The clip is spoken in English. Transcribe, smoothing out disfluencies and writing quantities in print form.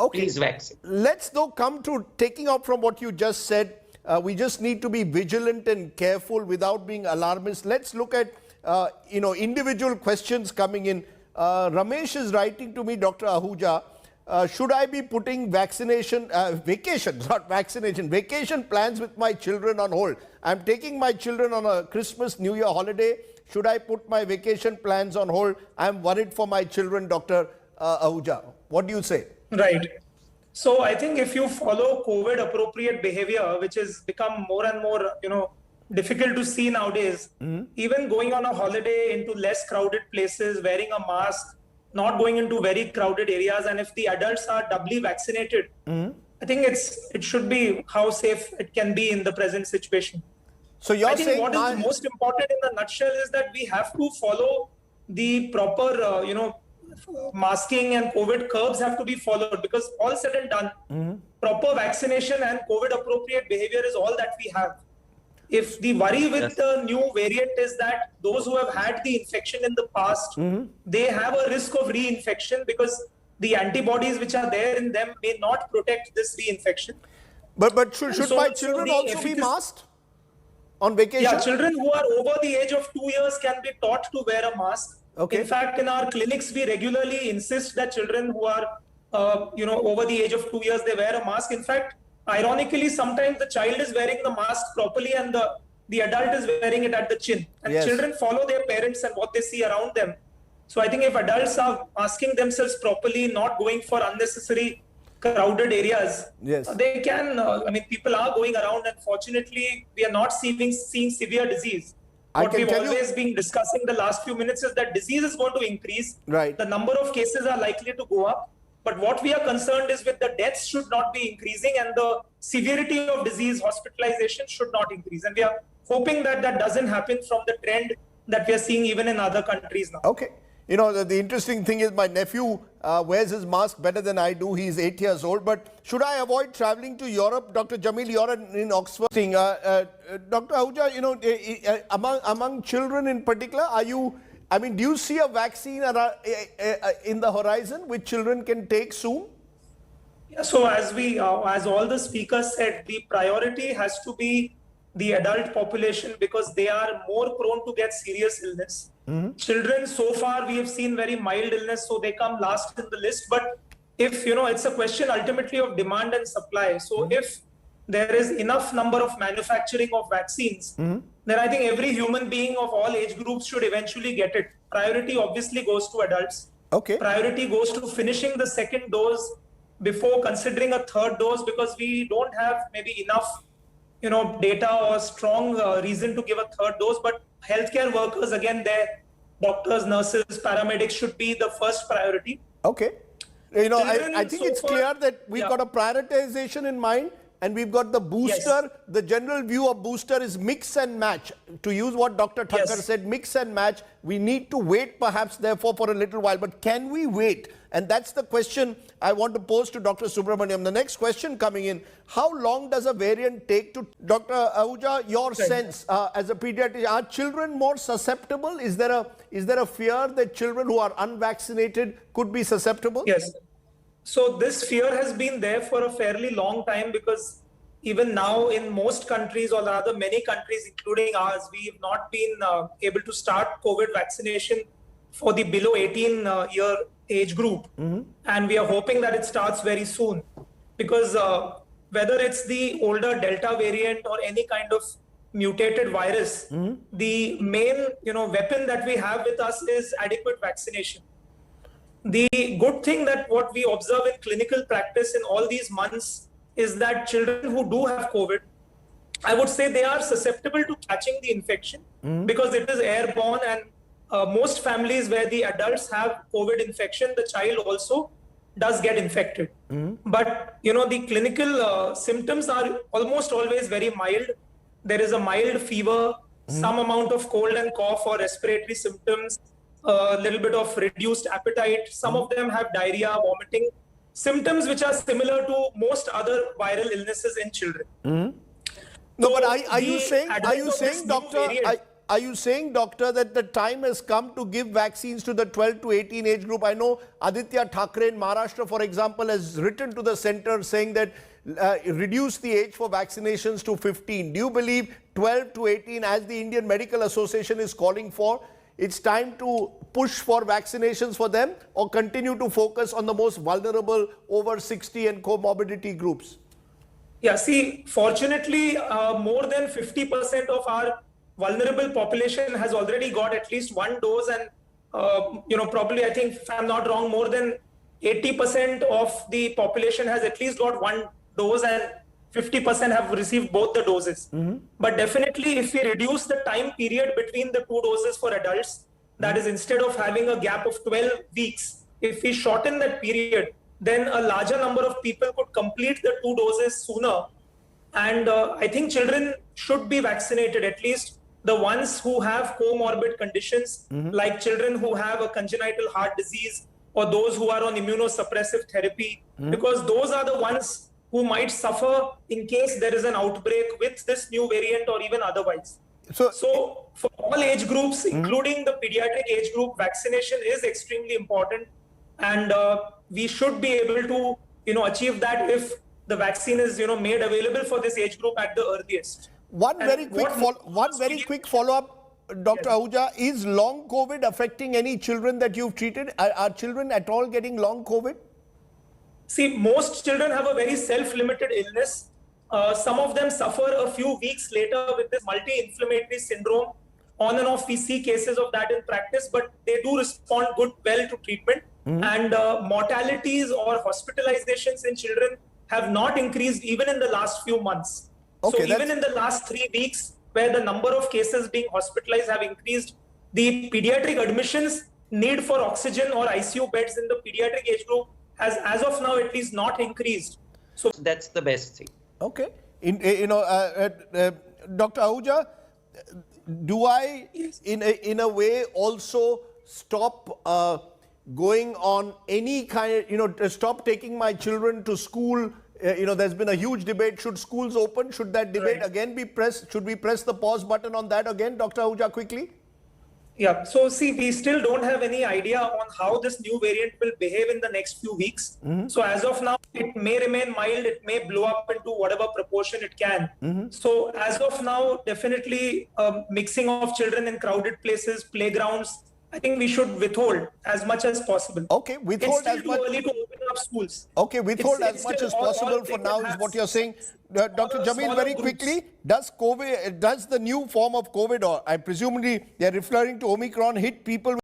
Okay. please vaccine. Let's though come to taking out from what you just said. We just need to be vigilant and careful without being alarmist. Let's look at individual questions coming in. Ramesh is writing to me, Dr. Ahuja, should I be putting vacation plans with my children on hold? I'm taking my children on a Christmas, New Year holiday. Should I put my vacation plans on hold? I'm worried for my children, Dr. Ahuja. What do you say? Right. So I think if you follow COVID appropriate behavior, which has become more and more, difficult to see nowadays, even going on a holiday into less crowded places, wearing a mask, not going into very crowded areas, and if the adults are doubly vaccinated, I think it should be how safe it can be in the present situation. So you're saying what is most important in the nutshell is that we have to follow the proper, masking and COVID curbs have to be followed, because all said and done, proper vaccination and COVID appropriate behavior is all that we have. If the worry with the new variant is that those who have had the infection in the past, they have a risk of reinfection because the antibodies which are there in them may not protect this reinfection. But should my children also be masked on vacation? Yeah, children who are over the age of 2 years can be taught to wear a mask. Okay. In fact, in our clinics, we regularly insist that children who are, over the age of 2 years, they wear a mask. In fact, ironically, sometimes the child is wearing the mask properly and the adult is wearing it at the chin. And children follow their parents and what they see around them. So I think if adults are masking themselves properly, not going for unnecessary crowded areas, they can, people are going around, and fortunately, we are not seeing severe disease. What we've always been discussing the last few minutes is that disease is going to increase. Right. The number of cases are likely to go up. But what we are concerned is with the deaths should not be increasing, and the severity of disease, hospitalization should not increase. And we are hoping that that doesn't happen from the trend that we are seeing even in other countries now. Okay. The interesting thing is my nephew wears his mask better than I do. He's 8 years old. But should I avoid traveling to Europe? Dr. Jamil, you're in Oxford. Dr. Ahuja, among children in particular, do you see a vaccine in the horizon which children can take soon? Yeah, so as all the speakers said, the priority has to be the adult population because they are more prone to get serious illness. Children, so far, we have seen very mild illness, so they come last in the list. But if, it's a question ultimately of demand and supply. So if there is enough number of manufacturing of vaccines, then I think every human being of all age groups should eventually get it. Priority obviously goes to adults. Okay. Priority goes to finishing the second dose before considering a third dose, because we don't have maybe enough, data or strong reason to give a third dose. But healthcare workers, again, doctors, nurses, paramedics should be the first priority. Okay. I think it's clear that we've got a prioritization in mind. And we've got the booster. Yes. The general view of booster is mix and match. To use what Dr. Thakkar said, mix and match. We need to wait perhaps therefore for a little while. But can we wait? And that's the question I want to pose to Dr. Subramaniam. The next question coming in, how long does a variant take to... Dr. Ahuja, your sense as a pediatrician, are children more susceptible? Is there a fear that children who are unvaccinated could be susceptible? Yes. So this fear has been there for a fairly long time, because even now in most countries, or rather many countries, including ours, we have not been able to start COVID vaccination for the below 18 year age group. And we are hoping that it starts very soon, because whether it's the older Delta variant or any kind of mutated virus, the main weapon that we have with us is adequate vaccination. The good thing that what we observe in clinical practice in all these months is that children who do have COVID, I would say they are susceptible to catching the infection because it is airborne, and most families where the adults have COVID infection, the child also does get infected. But, the clinical symptoms are almost always very mild. There is a mild fever, some amount of cold and cough or respiratory symptoms, a little bit of reduced appetite. Some of them have diarrhea, vomiting, symptoms which are similar to most other viral illnesses in children. No, but are you saying, doctor, are you saying, doctor, that the time has come to give vaccines to the 12 to 18 age group? I know Aditya Thackeray in Maharashtra, for example, has written to the center saying that reduce the age for vaccinations to 15. Do you believe 12 to 18, as the Indian Medical Association is calling for, it's time to push for vaccinations for them, or continue to focus on the most vulnerable over 60 and comorbidity groups? Yeah, see, fortunately, more than 50% of our vulnerable population has already got at least one dose, and probably, I think, if I'm not wrong, more than 80% of the population has at least got one dose, and 50% have received both the doses. But definitely, if we reduce the time period between the two doses for adults, that is, instead of having a gap of 12 weeks, if we shorten that period, then a larger number of people could complete the two doses sooner. And I think children should be vaccinated, at least the ones who have comorbid conditions, like children who have a congenital heart disease or those who are on immunosuppressive therapy, because those are the ones who might suffer in case there is an outbreak with this new variant or even otherwise. So for all age groups, including the pediatric age group, vaccination is extremely important. And we should be able to, achieve that if the vaccine is, made available for this age group at the earliest. One very quick follow-up, Dr. Ahuja. Is long COVID affecting any children that you've treated? Are children at all getting long COVID? See, most children have a very self-limited illness. Some of them suffer a few weeks later with this multi-inflammatory syndrome. On and off, we see cases of that in practice, but they do respond well to treatment. And mortalities or hospitalizations in children have not increased even in the last few months. Okay, so even in the last 3 weeks, where the number of cases being hospitalized have increased, the pediatric admissions need for oxygen or ICU beds in the pediatric age group has, as of now, at least not increased. So that's the best thing. Okay. Dr. Ahuja, do I, in a way, also stop going on any kind, stop taking my children to school? There's been a huge debate. Should schools open? Should that debate again be pressed? Should we press the pause button on that again, Dr. Ahuja, quickly? Yeah, so see, we still don't have any idea on how this new variant will behave in the next few weeks. So as of now, it may remain mild, it may blow up into whatever proportion it can. So as of now, definitely mixing of children in crowded places, playgrounds, I think we should withhold as much as possible. Okay, withhold as much. It's still too early to open up schools. Okay, withhold as much as possible for now is what you're saying. Dr. Jamil, very quickly, does the new form of COVID, or I presumably they're referring to Omicron, hit people